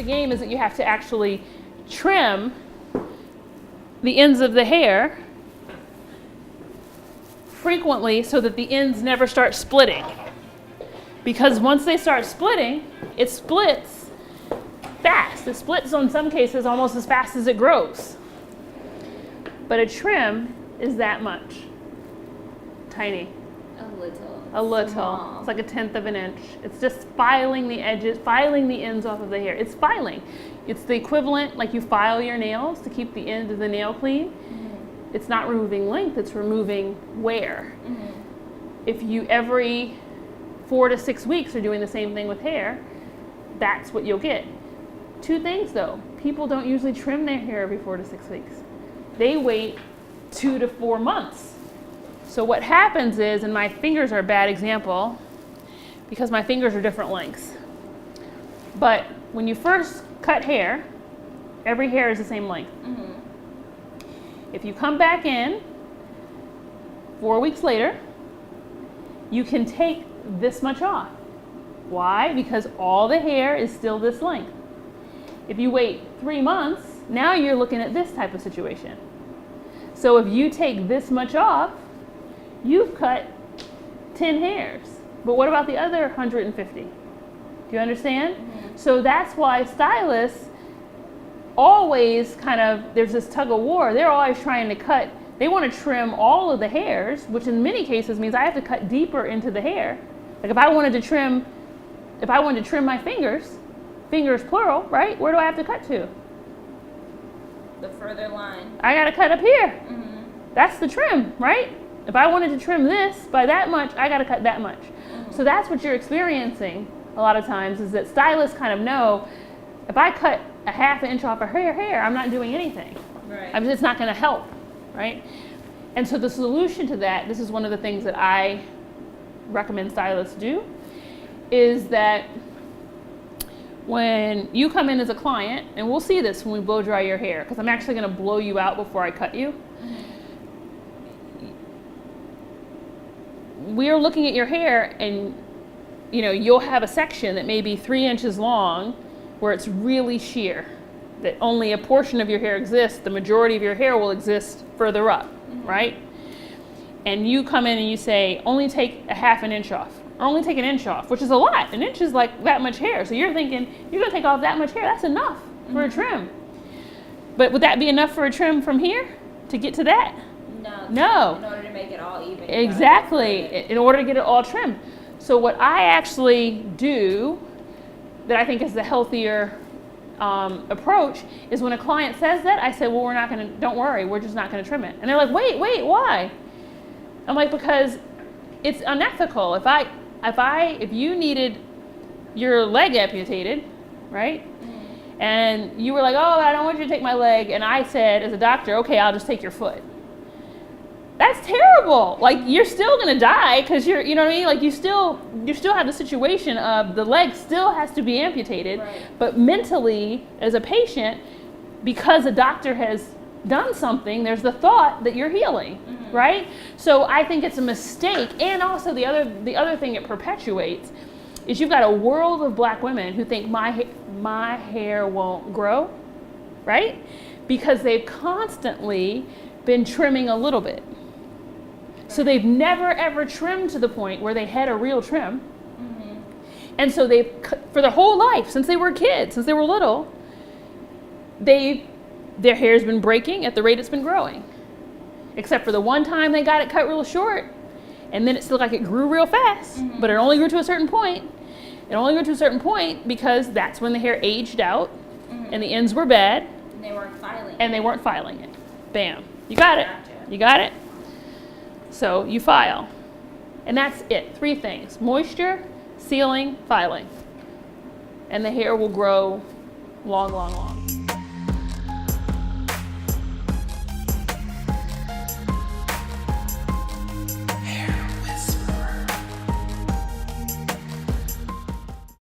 the game is that you have to actually trim the ends of the hair frequently so that the ends never start splitting. Because once they start splitting, it splits fast. It splits in some cases almost as fast as it grows. But a trim is that much. Tiny. A little. Small. It's like 1/10 of an inch. It's just filing the edges, filing the ends off of the hair. It's filing. It's the equivalent, like you file your nails to keep the end of the nail clean. Mm-hmm. It's not removing length, it's removing wear. Mm-hmm. If you every 4 to 6 weeks are doing the same thing with hair, that's what you'll get. 2 things though. People don't usually trim their hair every 4 to 6 weeks. They wait 2 to 4 months. So what happens is, and my fingers are a bad example because my fingers are different lengths. But when you first cut hair, every hair is the same length. Mm-hmm. If you come back in 4 weeks later, you can take this much off. Why? Because all the hair is still this length. If you wait 3 months, now you're looking at this type of situation. So if you take this much off, you've cut 10 hairs. But what about the other 150? Do you understand? Mm-hmm. So that's why stylists always there's this tug of war. They're always trying to cut. They want to trim all of the hairs, which in many cases means I have to cut deeper into the hair. Like if I wanted to trim my fingers plural, right? Where do I have to cut to? The further line. I got to cut up here. Mm-hmm. That's the trim, right? If I wanted to trim this by that much, I got to cut that much. Mm-hmm. So that's what you're experiencing a lot of times, is that stylists kind of know, if I cut a 1/2 inch off of her hair, I'm not doing anything. Right. It's not going to help, right? And so the solution to that, this is one of the things that I recommend stylists do, is that when you come in as a client, and we'll see this when we blow dry your hair, because I'm actually going to blow you out before I cut you. We're looking at your hair, and you'll have a section that may be 3 inches long where it's really sheer, that only a portion of your hair exists. The majority of your hair will exist further up, mm-hmm. right? And you come in and you say, only take a 1/2 inch off, or only take 1 inch off, which is a lot. 1 inch is like that much hair. So you're thinking, you're gonna take off that much hair, that's enough mm-hmm. for a trim. But would that be enough for a trim from here to get to that? No. In order to make it all even. Exactly. In order to get it all trimmed. So what I actually do, that I think is the healthier approach, is when a client says that, I say, well, don't worry, we're just not gonna trim it. And they're like, wait, why? I'm like, because it's unethical. If you needed your leg amputated, right? Mm-hmm. And you were like, oh, I don't want you to take my leg. And I said, as a doctor, okay, I'll just take your foot. That's terrible. Like, you're still gonna die because you know what I mean? Like, you still have the situation of the leg still has to be amputated, right. But mentally, as a patient, because a doctor has done something, there's the thought that you're healing, mm-hmm. right? So I think it's a mistake. And also the other thing it perpetuates is you've got a world of black women who think my hair won't grow, right? Because they've constantly been trimming a little bit. So they've never ever trimmed to the point where they had a real trim. Mm-hmm. And so for their whole life, since they were kids, since they were little, their hair's been breaking at the rate it's been growing. Except for the one time they got it cut real short, and then it still like it grew real fast, mm-hmm. but it only grew to a certain point. It only grew to a certain point because that's when the hair aged out, mm-hmm. and the ends were bad. And they weren't filing it. Bam. You got it. Gotcha. You got it? So you file. And that's it. 3 things. Moisture, sealing, filing. And the hair will grow long, long, long.